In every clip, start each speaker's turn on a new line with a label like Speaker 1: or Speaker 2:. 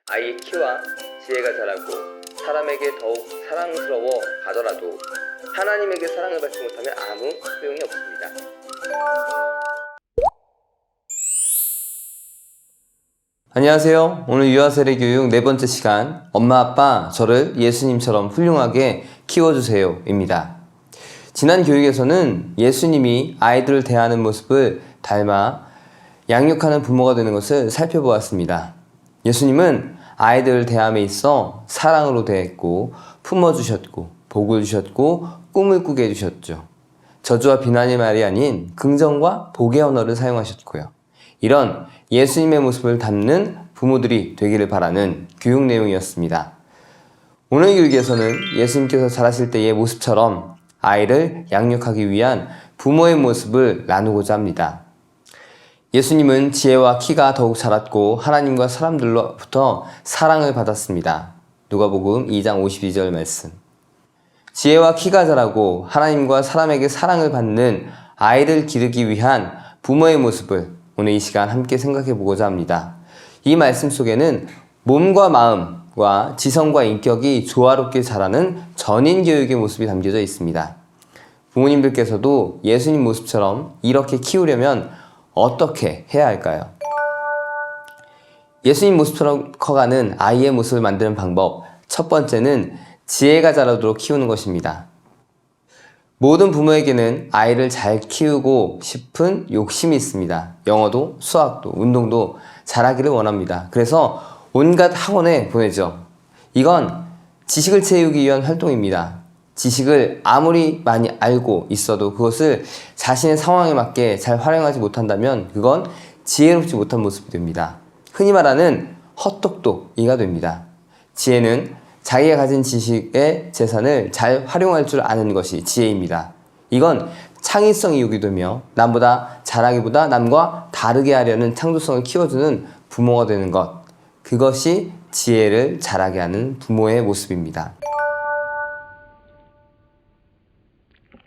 Speaker 1: 아이의 키와 지혜가 자라고 사람에게 더욱 사랑스러워 가더라도 하나님에게 사랑을 받지 못하면 아무 소용이 없습니다. 안녕하세요. 오늘 유아세례 교육 네 번째 시간, 엄마 아빠 저를 예수님처럼 훌륭하게 키워주세요 입니다. 지난 교육에서는 예수님이 아이들을 대하는 모습을 닮아 양육하는 부모가 되는 것을 살펴보았습니다. 예수님은 아이들을 대함에 있어 사랑으로 대했고 품어주셨고 복을 주셨고 꿈을 꾸게 해주셨죠. 저주와 비난의 말이 아닌 긍정과 복의 언어를 사용하셨고요. 이런 예수님의 모습을 담는 부모들이 되기를 바라는 교육 내용이었습니다. 오늘 교육에서는 예수님께서 자라실 때의 모습처럼 아이를 양육하기 위한 부모의 모습을 나누고자 합니다. 예수님은 지혜와 키가 더욱 자랐고 하나님과 사람들로부터 사랑을 받았습니다. 누가복음 2장 52절 말씀. 지혜와 키가 자라고 하나님과 사람에게 사랑을 받는 아이를 기르기 위한 부모의 모습을 오늘 이 시간 함께 생각해 보고자 합니다. 이 말씀 속에는 몸과 마음과 지성과 인격이 조화롭게 자라는 전인 교육의 모습이 담겨져 있습니다. 부모님들께서도 예수님 모습처럼 이렇게 키우려면 어떻게 해야 할까요? 예수님 모습처럼 커가는 아이의 모습을 만드는 방법, 첫 번째는 지혜가 자라도록 키우는 것입니다. 모든 부모에게는 아이를 잘 키우고 싶은 욕심이 있습니다. 영어도, 수학도, 운동도 잘하기를 원합니다. 그래서 온갖 학원에 보내죠. 이건 지식을 채우기 위한 활동입니다. 지식을 아무리 많이 알고 있어도 그것을 자신의 상황에 맞게 잘 활용하지 못한다면 그건 지혜롭지 못한 모습이 됩니다. 흔히 말하는 헛똑똑이가 됩니다. 지혜는 자기가 가진 지식의 재산을 잘 활용할 줄 아는 것이 지혜입니다. 이건 창의성이 요구되며 남보다 잘하기보다 남과 다르게 하려는 창조성을 키워주는 부모가 되는 것, 그것이 지혜를 자라게 하는 부모의 모습입니다.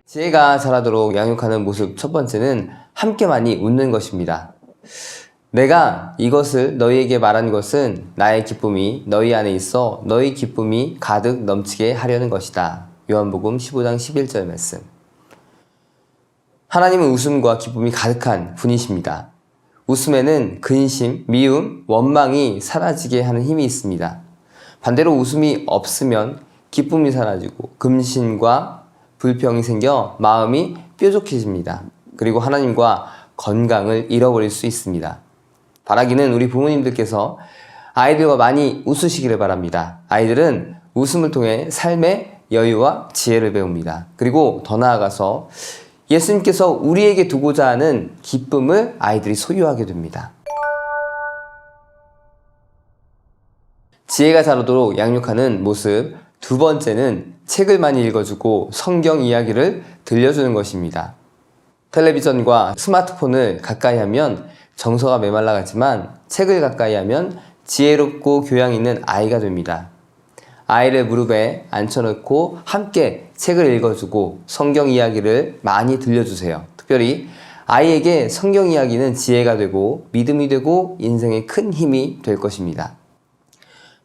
Speaker 1: 지혜가 자라도록 양육하는 모습 첫 번째는 함께 많이 웃는 것입니다. 내가 이것을 너희에게 말한 것은 나의 기쁨이 너희 안에 있어 너희 기쁨이 가득 넘치게 하려는 것이다. 요한복음 15장 11절 말씀. 하나님은 웃음과 기쁨이 가득한 분이십니다. 웃음에는 근심, 미움, 원망이 사라지게 하는 힘이 있습니다. 반대로 웃음이 없으면 기쁨이 사라지고 근심과 불평이 생겨 마음이 뾰족해집니다. 그리고 하나님과 건강을 잃어버릴 수 있습니다. 바라기는 우리 부모님들께서 아이들과 많이 웃으시기를 바랍니다. 아이들은 웃음을 통해 삶의 여유와 지혜를 배웁니다. 그리고 더 나아가서 예수님께서 우리에게 두고자 하는 기쁨을 아이들이 소유하게 됩니다. 지혜가 자라도록 양육하는 모습 두 번째는 책을 많이 읽어주고 성경 이야기를 들려주는 것입니다. 텔레비전과 스마트폰을 가까이 하면 정서가 메말라가지만 책을 가까이 하면 지혜롭고 교양 있는 아이가 됩니다. 아이를 무릎에 앉혀놓고 함께 책을 읽어주고 성경 이야기를 많이 들려주세요. 특별히 아이에게 성경 이야기는 지혜가 되고 믿음이 되고 인생에 큰 힘이 될 것입니다.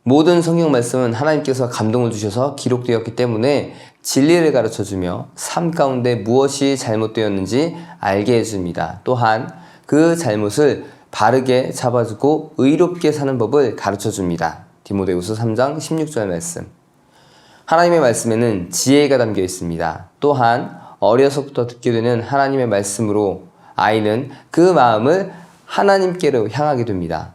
Speaker 1: 모든 성경 말씀은 하나님께서 감동을 주셔서 기록되었기 때문에 진리를 가르쳐주며 삶 가운데 무엇이 잘못되었는지 알게 해줍니다. 또한 그 잘못을 바르게 잡아주고 의롭게 사는 법을 가르쳐줍니다. 디모데후서 3장 16절 말씀. 하나님의 말씀에는 지혜가 담겨 있습니다. 또한 어려서부터 듣게 되는 하나님의 말씀으로 아이는 그 마음을 하나님께로 향하게 됩니다.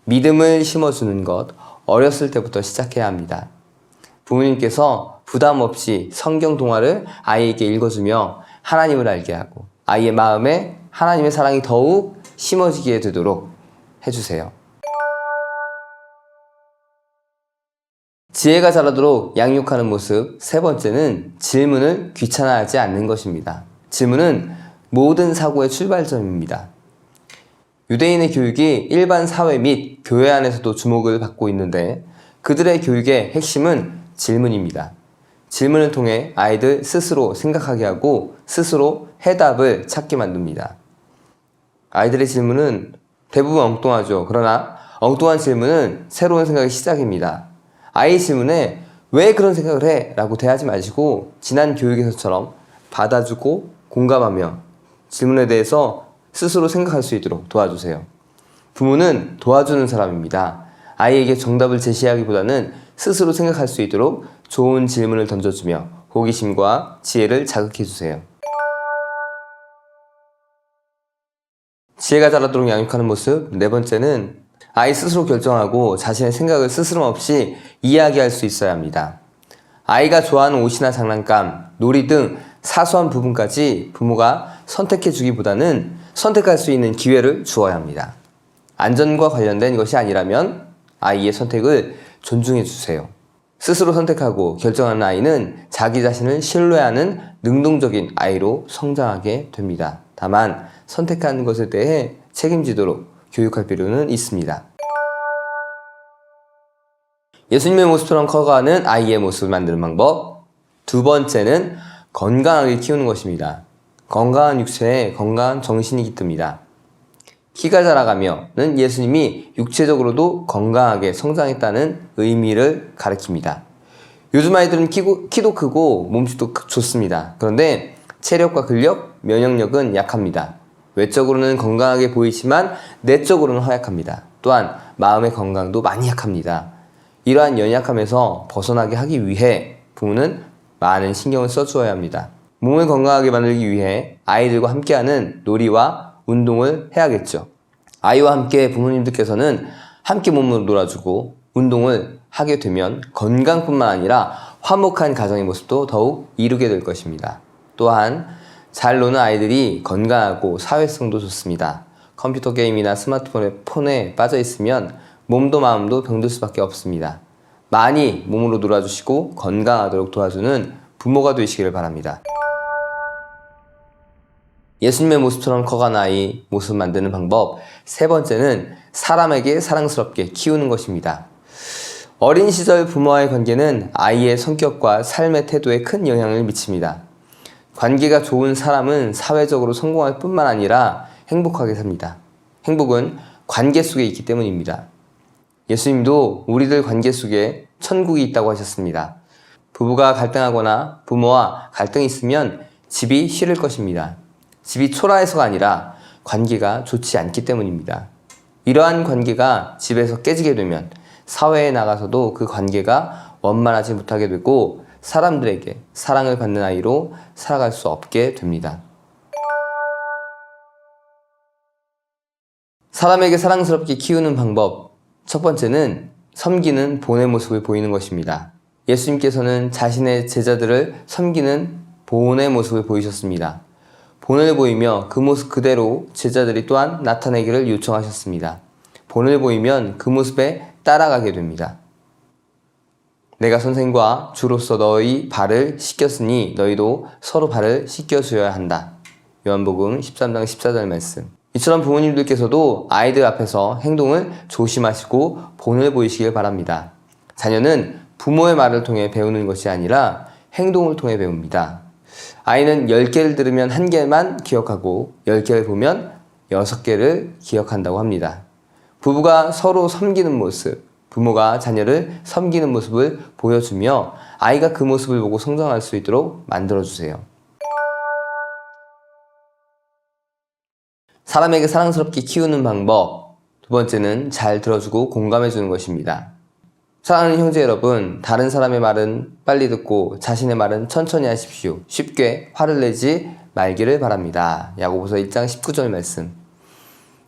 Speaker 1: 믿음을 심어주는 것, 어렸을 때부터 시작해야 합니다. 부모님께서 부담 없이 성경 동화를 아이에게 읽어주며 하나님을 알게 하고 아이의 마음에 하나님의 사랑이 더욱 심어지게 되도록 해주세요. 지혜가 자라도록 양육하는 모습 세 번째는 질문을 귀찮아하지 않는 것입니다. 질문은 모든 사고의 출발점입니다. 유대인의 교육이 일반 사회 및 교회 안에서도 주목을 받고 있는데 그들의 교육의 핵심은 질문입니다. 질문을 통해 아이들 스스로 생각하게 하고 스스로 해답을 찾게 만듭니다. 아이들의 질문은 대부분 엉뚱하죠. 그러나 엉뚱한 질문은 새로운 생각의 시작입니다. 아이의 질문에 왜 그런 생각을 해? 라고 대하지 마시고 지난 교육에서처럼 받아주고 공감하며 질문에 대해서 스스로 생각할 수 있도록 도와주세요. 부모는 도와주는 사람입니다. 아이에게 정답을 제시하기보다는 스스로 생각할 수 있도록 좋은 질문을 던져주며 호기심과 지혜를 자극해주세요. 지혜가 자라도록 양육하는 모습. 네 번째는 아이 스스로 결정하고 자신의 생각을 스스럼 없이 이야기할 수 있어야 합니다. 아이가 좋아하는 옷이나 장난감, 놀이 등 사소한 부분까지 부모가 선택해 주기보다는 선택할 수 있는 기회를 주어야 합니다. 안전과 관련된 것이 아니라면 아이의 선택을 존중해 주세요. 스스로 선택하고 결정하는 아이는 자기 자신을 신뢰하는 능동적인 아이로 성장하게 됩니다. 다만 선택하는 것에 대해 책임지도록 교육할 필요는 있습니다. 예수님의 모습처럼 커가는 아이의 모습을 만드는 방법. 두 번째는 건강하게 키우는 것입니다. 건강한 육체에 건강한 정신이 깃듭니다. 키가 자라가며는 예수님이 육체적으로도 건강하게 성장했다는 의미를 가리킵니다. 요즘 아이들은 키도 크고 몸집도 좋습니다. 그런데 체력과 근력, 면역력은 약합니다. 외적으로는 건강하게 보이지만 내적으로는 허약합니다. 또한 마음의 건강도 많이 약합니다. 이러한 연약함에서 벗어나게 하기 위해 부모는 많은 신경을 써주어야 합니다. 몸을 건강하게 만들기 위해 아이들과 함께하는 놀이와 운동을 해야겠죠. 아이와 함께 부모님들께서는 함께 몸으로 놀아주고 운동을 하게 되면 건강뿐만 아니라 화목한 가정의 모습도 더욱 이루게 될 것입니다. 또한 잘 노는 아이들이 건강하고 사회성도 좋습니다. 컴퓨터 게임이나 스마트폰에 빠져 있으면 몸도 마음도 병들 수밖에 없습니다. 많이 몸으로 놀아주시고 건강하도록 도와주는 부모가 되시기를 바랍니다. 예수님의 모습처럼 커간 아이 모습 만드는 방법. 세 번째는 사람에게 사랑스럽게 키우는 것입니다. 어린 시절 부모와의 관계는 아이의 성격과 삶의 태도에 큰 영향을 미칩니다. 관계가 좋은 사람은 사회적으로 성공할 뿐만 아니라 행복하게 삽니다. 행복은 관계 속에 있기 때문입니다. 예수님도 우리들 관계 속에 천국이 있다고 하셨습니다. 부부가 갈등하거나 부모와 갈등이 있으면 집이 싫을 것입니다. 집이 초라해서가 아니라 관계가 좋지 않기 때문입니다. 이러한 관계가 집에서 깨지게 되면 사회에 나가서도 그 관계가 원만하지 못하게 되고 사람들에게 사랑을 받는 아이로 살아갈 수 없게 됩니다. 사람에게 사랑스럽게 키우는 방법. 첫 번째는 섬기는 본의 모습을 보이는 것입니다. 예수님께서는 자신의 제자들을 섬기는 본의 모습을 보이셨습니다. 본을 보이며 그 모습 그대로 제자들이 또한 나타내기를 요청하셨습니다. 본을 보이면 그 모습에 따라가게 됩니다. 내가 선생과 주로서 너희 발을 씻겼으니 너희도 서로 발을 씻겨주어야 한다. 요한복음 13장 14절 말씀. 이처럼 부모님들께서도 아이들 앞에서 행동을 조심하시고 본을 보이시길 바랍니다. 자녀는 부모의 말을 통해 배우는 것이 아니라 행동을 통해 배웁니다. 아이는 10개를 들으면 1개만 기억하고 10개를 보면 6개를 기억한다고 합니다. 부부가 서로 섬기는 모습, 부모가 자녀를 섬기는 모습을 보여주며 아이가 그 모습을 보고 성장할 수 있도록 만들어주세요. 사람에게 사랑스럽게 키우는 방법. 두 번째는 잘 들어주고 공감해주는 것입니다. 사랑하는 형제 여러분, 다른 사람의 말은 빨리 듣고 자신의 말은 천천히 하십시오. 쉽게 화를 내지 말기를 바랍니다. 야고보서 1장 19절 말씀.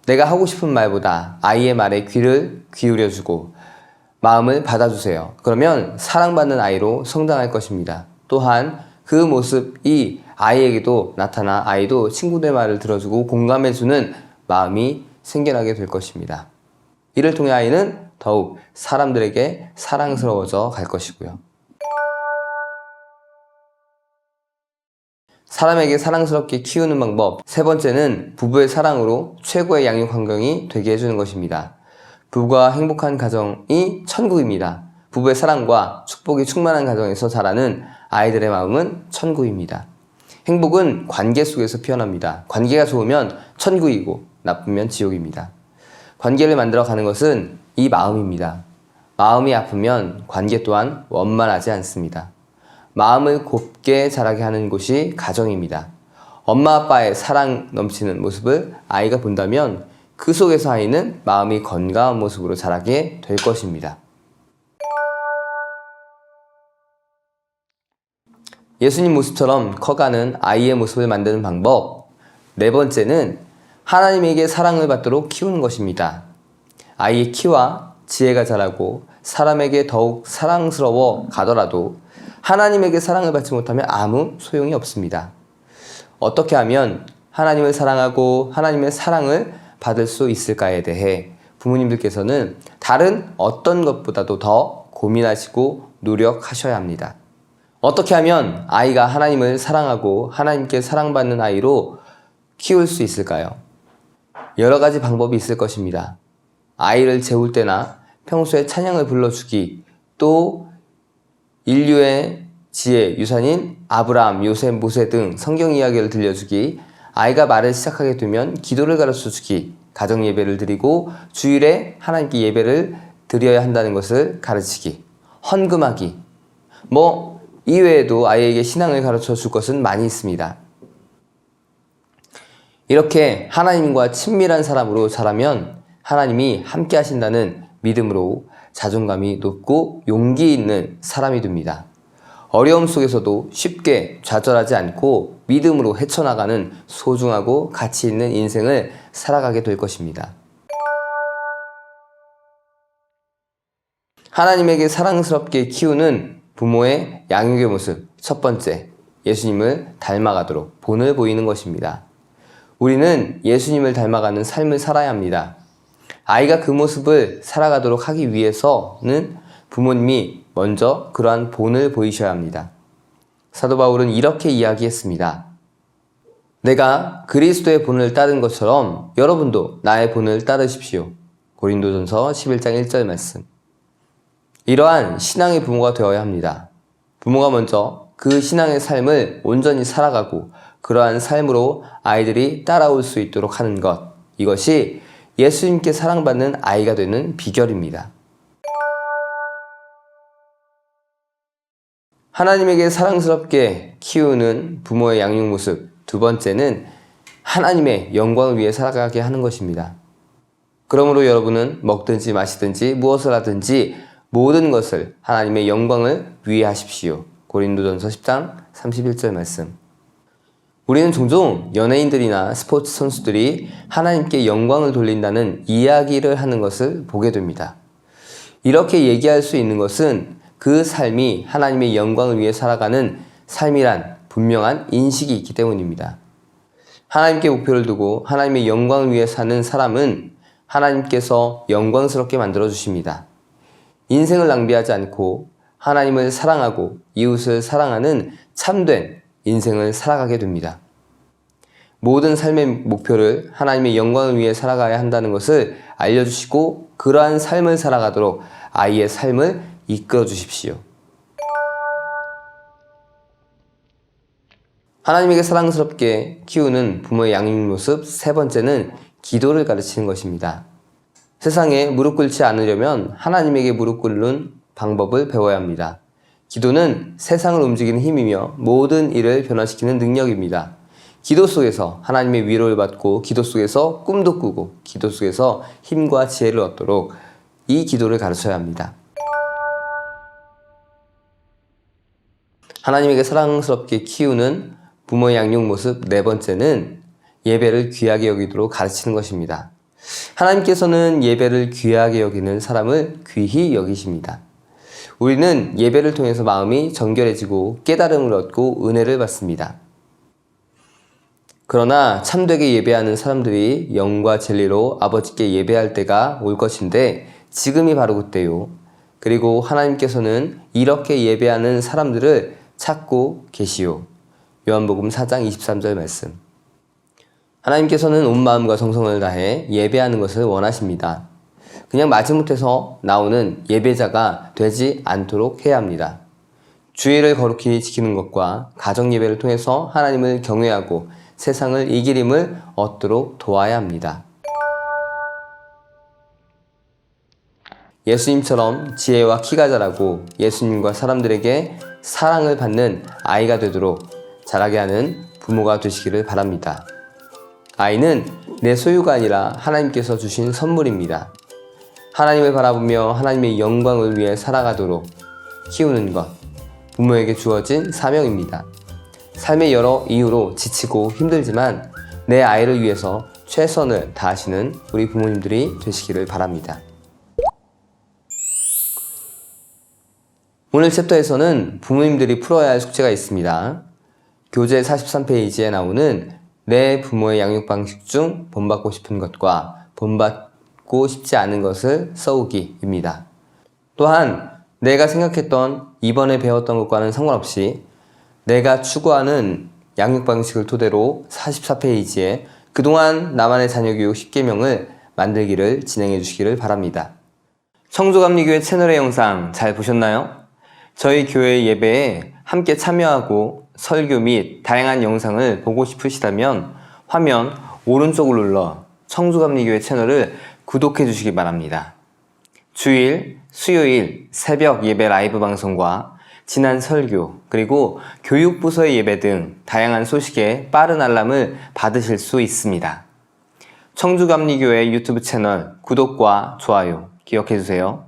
Speaker 1: 내가 하고 싶은 말보다 아이의 말에 귀를 기울여주고 마음을 받아주세요. 그러면 사랑받는 아이로 성장할 것입니다. 또한 그 모습이 아이에게도 나타나 아이도 친구들의 말을 들어주고 공감해주는 마음이 생겨나게 될 것입니다. 이를 통해 아이는 더욱 사람들에게 사랑스러워져 갈 것이고요. 사람에게 사랑스럽게 키우는 방법. 세 번째는 부부의 사랑으로 최고의 양육 환경이 되게 해주는 것입니다. 부부가 행복한 가정이 천국입니다. 부부의 사랑과 축복이 충만한 가정에서 자라는 아이들의 마음은 천국입니다. 행복은 관계 속에서 피어납니다. 관계가 좋으면 천국이고 나쁘면 지옥입니다. 관계를 만들어 가는 것은 이 마음입니다. 마음이 아프면 관계 또한 원만하지 않습니다. 마음을 곱게 자라게 하는 곳이 가정입니다. 엄마 아빠의 사랑 넘치는 모습을 아이가 본다면 그 속에서 아이는 마음이 건강한 모습으로 자라게 될 것입니다. 예수님 모습처럼 커가는 아이의 모습을 만드는 방법. 네 번째는 하나님에게 사랑을 받도록 키우는 것입니다. 아이의 키와 지혜가 자라고 사람에게 더욱 사랑스러워 가더라도 하나님에게 사랑을 받지 못하면 아무 소용이 없습니다. 어떻게 하면 하나님을 사랑하고 하나님의 사랑을 받을 수 있을까에 대해 부모님들께서는 다른 어떤 것보다도 더 고민하시고 노력하셔야 합니다. 어떻게 하면 아이가 하나님을 사랑하고 하나님께 사랑받는 아이로 키울 수 있을까요? 여러 가지 방법이 있을 것입니다. 아이를 재울 때나 평소에 찬양을 불러주기, 또 인류의 지혜, 유산인 아브라함, 요셉, 모세 등 성경 이야기를 들려주기, 아이가 말을 시작하게 되면 기도를 가르쳐주기, 가정 예배를 드리고 주일에 하나님께 예배를 드려야 한다는 것을 가르치기, 헌금하기, 이외에도 아이에게 신앙을 가르쳐 줄 것은 많이 있습니다. 이렇게 하나님과 친밀한 사람으로 자라면 하나님이 함께 하신다는 믿음으로 자존감이 높고 용기 있는 사람이 됩니다. 어려움 속에서도 쉽게 좌절하지 않고 믿음으로 헤쳐나가는 소중하고 가치 있는 인생을 살아가게 될 것입니다. 하나님에게 사랑스럽게 키우는 부모의 양육의 모습. 첫 번째, 예수님을 닮아가도록 본을 보이는 것입니다. 우리는 예수님을 닮아가는 삶을 살아야 합니다. 아이가 그 모습을 살아가도록 하기 위해서는 부모님이 먼저 그러한 본을 보이셔야 합니다. 사도 바울은 이렇게 이야기했습니다. 내가 그리스도의 본을 따른 것처럼 여러분도 나의 본을 따르십시오. 고린도전서 11장 1절 말씀. 이러한 신앙의 부모가 되어야 합니다. 부모가 먼저 그 신앙의 삶을 온전히 살아가고 그러한 삶으로 아이들이 따라올 수 있도록 하는 것, 이것이 예수님께 사랑받는 아이가 되는 비결입니다. 하나님에게 사랑스럽게 키우는 부모의 양육 모습. 두 번째는 하나님의 영광을 위해 살아가게 하는 것입니다. 그러므로 여러분은 먹든지 마시든지 무엇을 하든지 모든 것을 하나님의 영광을 위해 하십시오. 고린도전서 10장 31절 말씀. 우리는 종종 연예인들이나 스포츠 선수들이 하나님께 영광을 돌린다는 이야기를 하는 것을 보게 됩니다. 이렇게 얘기할 수 있는 것은 그 삶이 하나님의 영광을 위해 살아가는 삶이란 분명한 인식이 있기 때문입니다. 하나님께 목표를 두고 하나님의 영광을 위해 사는 사람은 하나님께서 영광스럽게 만들어주십니다. 인생을 낭비하지 않고 하나님을 사랑하고 이웃을 사랑하는 참된 인생을 살아가게 됩니다. 모든 삶의 목표를 하나님의 영광을 위해 살아가야 한다는 것을 알려주시고 그러한 삶을 살아가도록 아이의 삶을 이끌어 주십시오. 하나님에게 사랑스럽게 키우는 부모의 양육 모습. 세 번째는 기도를 가르치는 것입니다. 세상에 무릎 꿇지 않으려면 하나님에게 무릎 꿇는 방법을 배워야 합니다. 기도는 세상을 움직이는 힘이며 모든 일을 변화시키는 능력입니다. 기도 속에서 하나님의 위로를 받고 기도 속에서 꿈도 꾸고 기도 속에서 힘과 지혜를 얻도록 이 기도를 가르쳐야 합니다. 하나님에게 사랑스럽게 키우는 부모의 양육 모습. 네 번째는 예배를 귀하게 여기도록 가르치는 것입니다. 하나님께서는 예배를 귀하게 여기는 사람을 귀히 여기십니다. 우리는 예배를 통해서 마음이 정결해지고 깨달음을 얻고 은혜를 받습니다. 그러나 참되게 예배하는 사람들이 영과 진리로 아버지께 예배할 때가 올 것인데 지금이 바로 그때요. 그리고 하나님께서는 이렇게 예배하는 사람들을 찾고 계시오. 요한복음 4장 23절 말씀. 하나님께서는 온 마음과 정성을 다해 예배하는 것을 원하십니다. 그냥 마지못해서 나오는 예배자가 되지 않도록 해야 합니다. 주일을 거룩히 지키는 것과 가정 예배를 통해서 하나님을 경외하고 세상을 이길 힘을 얻도록 도와야 합니다. 예수님처럼 지혜와 키가 자라고 예수님과 사람들에게 사랑을 받는 아이가 되도록 자라게 하는 부모가 되시기를 바랍니다. 아이는 내 소유가 아니라 하나님께서 주신 선물입니다. 하나님을 바라보며 하나님의 영광을 위해 살아가도록 키우는 것, 부모에게 주어진 사명입니다. 삶의 여러 이유로 지치고 힘들지만 내 아이를 위해서 최선을 다하시는 우리 부모님들이 되시기를 바랍니다. 오늘 챕터에서는 부모님들이 풀어야 할 숙제가 있습니다. 교재 43페이지에 나오는 내 부모의 양육 방식 중 본받고 싶은 것과 본받고 싶지 않은 것을 써오기입니다. 또한 내가 생각했던 이번에 배웠던 것과는 상관없이 내가 추구하는 양육 방식을 토대로 44페이지에 그동안 나만의 자녀교육 10계명을 만들기를 진행해 주시기를 바랍니다. 청주감리교회 채널의 영상 잘 보셨나요? 저희 교회 예배에 함께 참여하고 설교 및 다양한 영상을 보고 싶으시다면 화면 오른쪽을 눌러 청주감리교회 채널을 구독해 주시기 바랍니다. 주일, 수요일 새벽 예배 라이브 방송과 지난 설교, 그리고 교육부서의 예배 등 다양한 소식에 빠른 알람을 받으실 수 있습니다. 청주감리교회 유튜브 채널 구독과 좋아요 기억해 주세요.